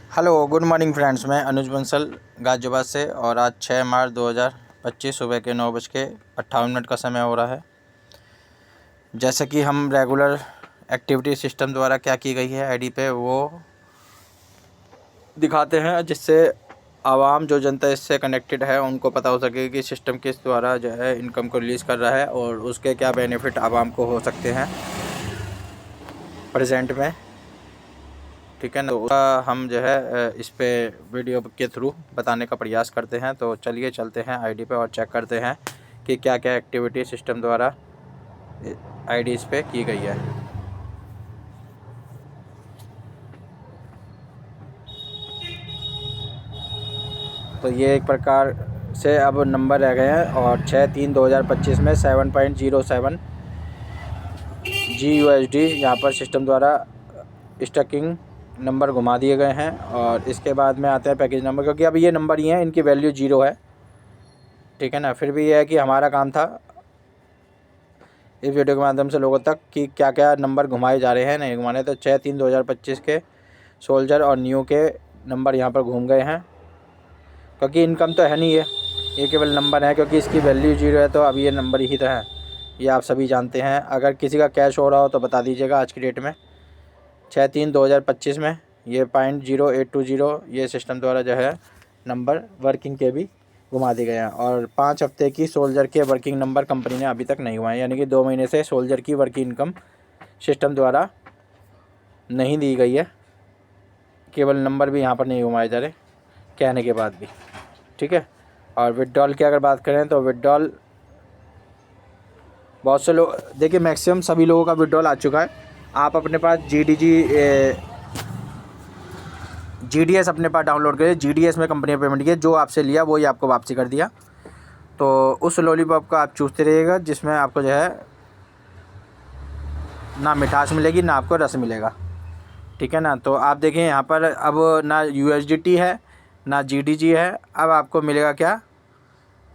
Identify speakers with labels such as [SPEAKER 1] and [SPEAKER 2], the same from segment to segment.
[SPEAKER 1] Hello good morning friends. मैं अनुज बंसल गाजियाबाद से और आज 6 मार्च 2025 सुबह के 9:58 का समय हो रहा है। जैसे कि हम रेगुलर एक्टिविटी सिस्टम द्वारा क्या की गई है आईडी पे वो दिखाते हैं, जिससे आवाम जो जनता इससे कनेक्टेड है उनको पता हो सके कि सिस्टम किस द्वारा जो है इनकम को रिलीज़ कर रहा है और उसके क्या बेनिफिट आवाम को हो सकते हैं प्रेजेंट में। ठीक है ना, तो उसका हम जो है इस पे वीडियो के थ्रू बताने का प्रयास करते हैं। तो चलिए चलते हैं आईडी पे और चेक करते हैं कि क्या क्या एक्टिविटी सिस्टम द्वारा आईडी इस पे की गई है। तो ये एक प्रकार से अब नंबर रह गए हैं और 6/3/2025 में 7.07 GUSD यहाँ पर सिस्टम द्वारा स्टकिंग नंबर घुमा दिए गए हैं। और इसके बाद में आते हैं पैकेज नंबर, क्योंकि अब ये नंबर ही हैं, इनकी वैल्यू 0 है। ठीक है ना, फिर भी ये है कि हमारा काम था इस वीडियो के माध्यम से लोगों तक कि क्या क्या नंबर घुमाए जा रहे हैं, नहीं घुमाने। तो 6/3/2025 के सोल्जर और न्यू के नंबर यहाँ पर घूम गए हैं, क्योंकि इनकम तो है नहीं ये केवल नंबर है, क्योंकि इसकी वैल्यू 0 है। तो अब ये नंबर ही तो है, ये आप सभी जानते हैं। अगर किसी का कैश हो रहा हो तो बता दीजिएगा आज की डेट में। 6/3/2025 में ये 0.0820 ये सिस्टम द्वारा जो है नंबर वर्किंग के भी घुमा दिए गए हैं। और 5 हफ्ते की सोल्जर के वर्किंग नंबर कंपनी ने अभी तक नहीं घुमाए, यानी कि 2 महीने से सोल्जर की वर्किंग इनकम सिस्टम द्वारा नहीं दी गई है। केवल नंबर भी यहाँ पर नहीं घुमाए जा रहे कहने के बाद भी। ठीक है, और विड्रॉल की अगर बात करें तो विड्रॉल बहुत से लोग, देखिए मैक्सिमम सभी लोगों का विड्रॉल आ चुका है। आप अपने पास GDS अपने पास डाउनलोड करिए। GDS में कंपनी ने पेमेंट की, जो आपसे लिया वही आपको वापसी कर दिया। तो उस लॉलीपॉप का आप चूसते रहिएगा, जिसमें आपको जो है ना मिठास मिलेगी ना आपको रस मिलेगा। ठीक है ना, तो आप देखें यहाँ पर अब ना USDT है ना GDG है, अब आपको मिलेगा क्या,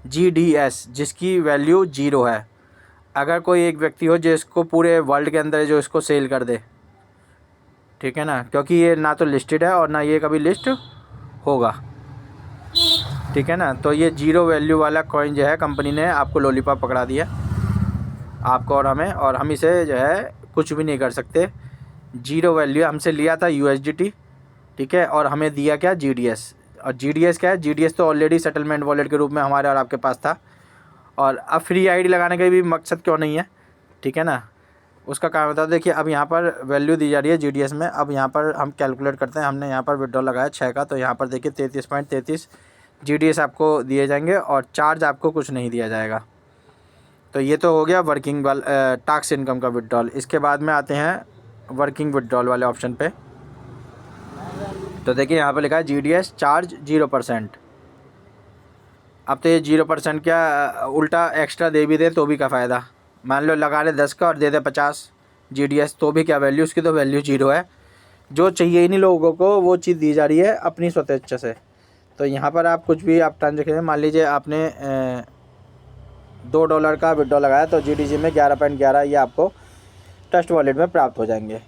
[SPEAKER 1] GDS, जिसकी वैल्यू 0 है। अगर कोई एक व्यक्ति हो जिसको पूरे वर्ल्ड के अंदर जो इसको सेल कर दे, ठीक है ना, क्योंकि ये ना तो लिस्टेड है और ना ये कभी लिस्ट होगा। ठीक है ना, तो ये 0 वैल्यू वाला कॉइन जो है कंपनी ने आपको लॉलीपॉप पकड़ा दिया, आपको और हमें, और हम इसे जो है कुछ भी नहीं कर सकते। 0 वैल्यू हमसे लिया था USDT, ठीक है, और हमें दिया क्या, GDS। और GDS क्या है, GDS तो ऑलरेडी सेटलमेंट वॉलेट के रूप में हमारे और आपके पास था। और अब फ्री आईडी लगाने का भी मकसद क्यों नहीं है, ठीक है ना, उसका काम बता। देखिए अब यहाँ पर वैल्यू दी जा रही है GDS में। अब यहाँ पर हम कैलकुलेट करते हैं। हमने यहाँ पर विड्रॉल लगाया 6 का, तो यहाँ पर देखिए 33.33 GDS आपको दिए जाएंगे और चार्ज आपको कुछ नहीं दिया जाएगा। तो ये तो हो गया वर्किंग वाला टैक्स इनकम का विड्रॉल। इसके बाद में आते हैं वर्किंग विड्रॉल वाले ऑप्शन पे। तो देखिए यहाँ पर लिखा है GDS चार्ज 0%। अब तो ये 0% क्या उल्टा एक्स्ट्रा दे भी दे तो भी क्या फ़ायदा। मान लो लगा ले 10 का और दे दे 50 GDS, तो भी क्या वैल्यू, उसकी तो वैल्यू 0 है। जो चाहिए ही नहीं लोगों को वो चीज़ दी जा रही है अपनी स्वतः इच्छा से। तो यहाँ पर आप कुछ भी आप ट्रांजेक्शन, मान लीजिए आपने $2 का विड्रॉल लगाया, तो GDG में 11.11 ये आपको ट्रस्ट वॉलेट में प्राप्त हो जाएंगे,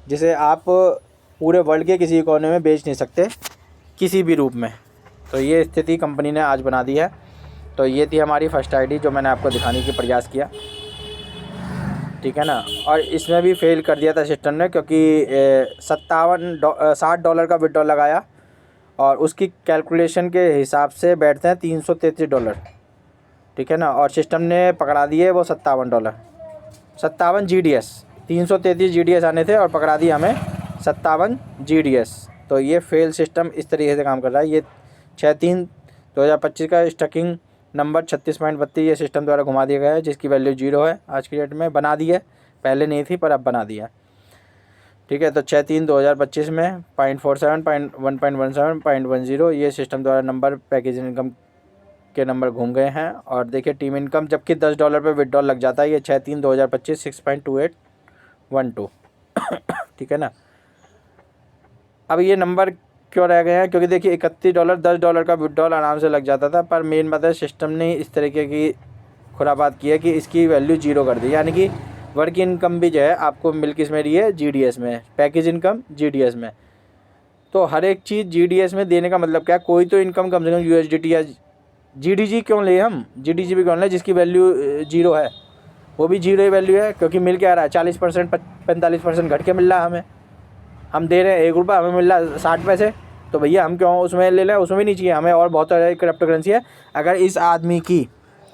[SPEAKER 1] जिसे आप पूरे वर्ल्ड के किसी कोने में बेच नहीं सकते किसी भी रूप में। तो ये स्थिति कंपनी ने आज बना दी है। तो ये थी हमारी फर्स्ट आईडी जो मैंने आपको दिखाने की प्रयास किया, ठीक है ना। और इसमें भी फेल कर दिया था सिस्टम ने, क्योंकि $60 का विड्रॉल लगाया और उसकी कैलकुलेशन के हिसाब से बैठते हैं $333, ठीक है ना, और सिस्टम ने पकड़ा दिए वो $57 GDS। 333 GDS आने थे और पकड़ा दिया हमें 57 GDS। तो ये फेल सिस्टम इस तरीके से काम कर रहा है। ये 6/3/2025 का स्टकिंग नंबर 36.32 ये सिस्टम द्वारा घुमा दिया गया है, जिसकी वैल्यू 0 है। आज की डेट में बना दी है, पहले नहीं थी पर अब बना दिया। ठीक है, तो 6/3/2025 में 0.47 1.17 0.10 ये सिस्टम द्वारा नंबर पैकेज इनकम के नंबर घूम गए हैं। और देखिए टीम इनकम जबकि $10 पे विड्रॉल लग जाता है, ये 6/3/2025 6.2812 ठीक है ना। अब ये नंबर क्यों रह गए हैं, क्योंकि देखिए $31 $10 का विड्रॉल आराम से लग जाता था, पर मेन बात है सिस्टम ने इस तरीके की खुराबात की है कि इसकी वैल्यू 0 कर दी। यानी कि वर्किंग इनकम भी जो है आपको मिल किस में रही है, GDS में, पैकेज इनकम GDS में। तो हर एक चीज़ GDS में देने का मतलब क्या है, कोई तो इनकम कम से कम USDT या GDG क्यों ले, हम GDG भी क्यों ले जिसकी वैल्यू 0 है, वो भी 0 ही वैल्यू है, क्योंकि मिल के आ रहा है 40% 45% घट के मिल रहा है हमें। हम दे रहे हैं 1 रुपये, हमें मिल रहा है 60 पैसे, तो भैया हम क्यों उसमें ले लें, उसमें भी नहीं चाहिए हमें। और बहुत सारी क्रिप्टो करेंसी है, अगर इस आदमी की,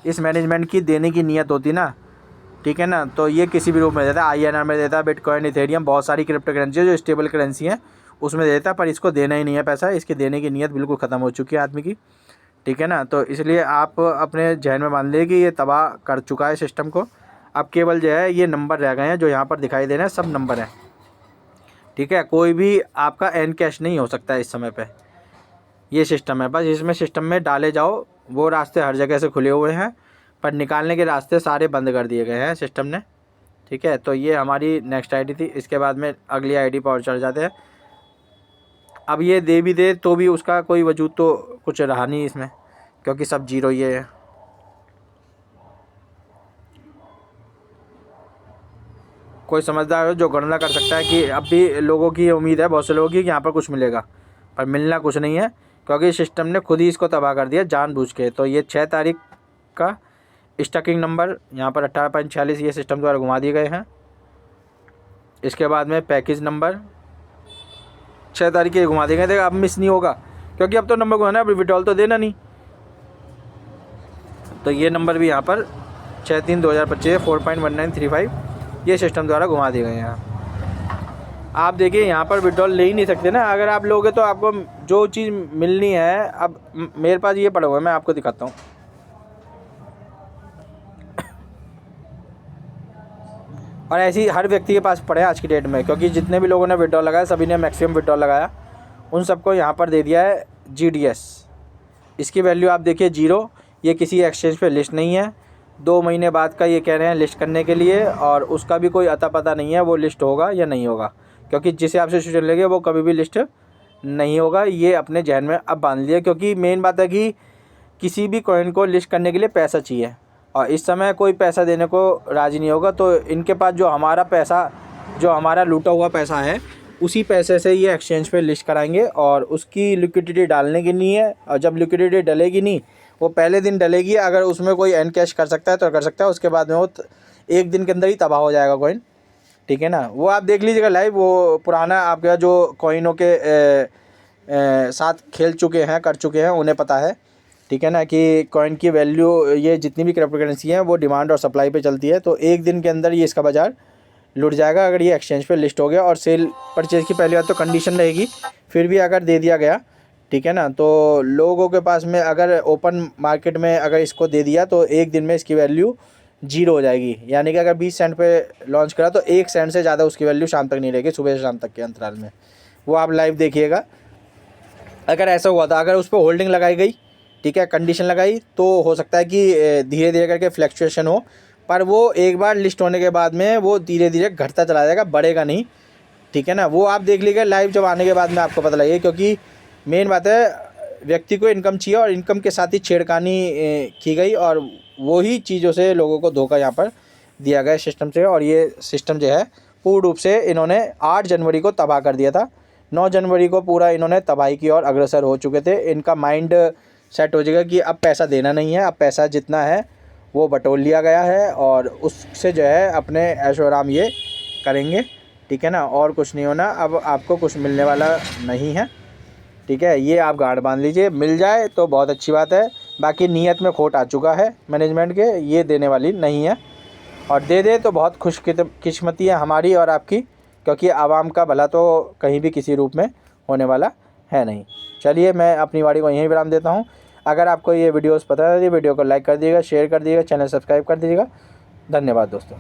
[SPEAKER 1] इस मैनेजमेंट की देने की नीयत होती ना, ठीक है ना, तो ये किसी भी रूप में देता है, INR में देता है, बिटकॉइन, इथेरियम, बहुत सारी क्रिप्टो करेंसी है जो स्टेबल करेंसी हैं उसमें देता है, पर इसको देना ही नहीं है पैसा, इसके देने की नीयत बिल्कुल ख़त्म हो चुकी है आदमी की, ठीक है ना। तो इसलिए आप अपने जहन में मान लीजिए कि ये तबाह कर चुका है सिस्टम को। अब केवल जो है ये नंबर रह गए हैं जो यहाँ पर दिखाई दे रहे हैं, सब नंबर हैं, ठीक है। कोई भी आपका एन कैश नहीं हो सकता है इस समय पे, ये सिस्टम है। बस इसमें सिस्टम में डाले जाओ, वो रास्ते हर जगह से खुले हुए हैं, पर निकालने के रास्ते सारे बंद कर दिए गए हैं सिस्टम ने, ठीक है। तो ये हमारी नेक्स्ट आईडी थी। इसके बाद में अगली आईडी पर और चढ़ जाते हैं। अब ये दे भी दे तो भी उसका कोई वजूद तो कुछ रहा नहीं इसमें, क्योंकि सब 0 ये है। कोई समझदार हो जो गणना कर सकता है कि अब भी लोगों की उम्मीद है, बहुत से लोगों की, कि यहाँ पर कुछ मिलेगा, पर मिलना कुछ नहीं है, क्योंकि सिस्टम ने खुद ही इसको तबाह कर दिया जानबूझ के। तो ये 6 तारीख का स्टकिंग नंबर यहाँ पर 18.46 ये सिस्टम द्वारा घुमा दिए गए हैं। इसके बाद में पैकेज नंबर 6 तारीख के घुमा दिए गए थे। अब मिस नहीं होगा, क्योंकि अब तो नंबर घुमाना है, अभी विड्रॉल तो देना नहीं। तो ये नंबर भी यहाँ पर 6/3/2025 4.1935 ये सिस्टम द्वारा घुमा दिए गए हैं। आप देखिए यहाँ पर विड्रॉल ले ही नहीं सकते ना, अगर आप लोगे तो आपको जो चीज़ मिलनी है। अब मेरे पास ये पड़ा हुआ है, मैं आपको दिखाता हूँ। और ऐसी हर व्यक्ति के पास पड़े आज की डेट में, क्योंकि जितने भी लोगों ने विड्रॉल लगाया सभी ने मैक्सिमम विड्रॉल लगाया, उन सबको यहाँ पर दे दिया है GDS। इसकी वैल्यू आप देखिए 0। ये किसी एक्सचेंज पे लिस्ट नहीं है, 2 महीने बाद का ये कह रहे हैं लिस्ट करने के लिए, और उसका भी कोई अता पता नहीं है वो लिस्ट होगा या नहीं होगा, क्योंकि जिस हिसाब से सिचुएशन लगे वो कभी भी लिस्ट नहीं होगा। ये अपने जहन में अब बांध लिया, क्योंकि मेन बात है कि किसी भी कॉइन को लिस्ट करने के लिए पैसा चाहिए, और इस समय कोई पैसा देने को राज़ी नहीं होगा। तो इनके पास जो हमारा पैसा, जो हमारा लूटा हुआ पैसा है, उसी पैसे से ये एक्सचेंज पे लिस्ट कराएंगे, और उसकी लिक्विडिटी डालने की नहीं है। और जब लिक्विडिटी डलेगी नहीं, वो पहले दिन डलेगी, अगर उसमें कोई एन कैश कर सकता है तो कर सकता है, उसके बाद में वो 1 दिन के अंदर ही तबाह हो जाएगा कॉइन, ठीक है ना। वो आप देख लीजिएगा लाइव, वो पुराना आपका जो कॉइनों के साथ खेल चुके हैं, कर चुके हैं, उन्हें पता है, ठीक है ना, कि कॉइन की वैल्यू, ये जितनी भी क्रिप्टो करेंसी हैं वो डिमांड और सप्लाई पे चलती है। तो 1 दिन के अंदर ये इसका बाज़ार लुट जाएगा अगर ये एक्सचेंज पे लिस्ट हो गया। और सेल परचेज़ की पहली बात तो कंडीशन रहेगी, फिर भी अगर दे दिया गया, ठीक है ना, तो लोगों के पास में अगर ओपन मार्केट में अगर इसको दे दिया तो 1 दिन में इसकी वैल्यू 0 हो जाएगी। यानी कि अगर 20 सेंट पे लॉन्च करा तो 1 सेंट से ज़्यादा उसकी वैल्यू शाम तक नहीं रहेगी, सुबह से शाम तक के अंतराल में। वो आप लाइव देखिएगा। अगर ऐसा हुआ था, अगर उस पर होल्डिंग लगाई गई, ठीक है, कंडीशन लगाई, तो हो सकता है कि धीरे धीरे करके फ्लैक्चुएशन हो, पर वो एक बार लिस्ट होने के बाद में वो धीरे धीरे घटता चला जाएगा, बढ़ेगा नहीं, ठीक है ना। वो आप देख लीजिएगा लाइव, जब आने के बाद में आपको पता लगेगा। क्योंकि मेन बात है, व्यक्ति को इनकम चाहिए, और इनकम के साथ ही छेड़खानी की गई, और वही चीज़ों से लोगों को धोखा यहाँ पर दिया गया सिस्टम से। और ये सिस्टम जो है पूर्ण रूप से इन्होंने 8 जनवरी को तबाह कर दिया था। 9 जनवरी को पूरा इन्होंने तबाही की ओर अग्रसर हो चुके थे। इनका माइंड सेट हो जाएगा कि अब पैसा देना नहीं है, अब पैसा जितना है वो बटोर लिया गया है, और उससे जो है अपने ऐशो आराम ये करेंगे, ठीक है ना। और कुछ नहीं होना, अब आपको कुछ मिलने वाला नहीं है, ठीक है। ये आप गांठ बांध लीजिए, मिल जाए तो बहुत अच्छी बात है, बाकी नीयत में खोट आ चुका है मैनेजमेंट के, ये देने वाली नहीं है। और दे दे तो बहुत खुशकिस्मती है हमारी और आपकी, क्योंकि आवाम का भला तो कहीं भी किसी रूप में होने वाला है नहीं। चलिए, मैं अपनी वाणी को यहीं विराम देता हूँ। अगर आपको ये वीडियोस पसंद आती है, वीडियो को लाइक कर दीजिएगा, शेयर कर दीजिएगा, चैनल सब्सक्राइब कर दीजिएगा। धन्यवाद दोस्तों।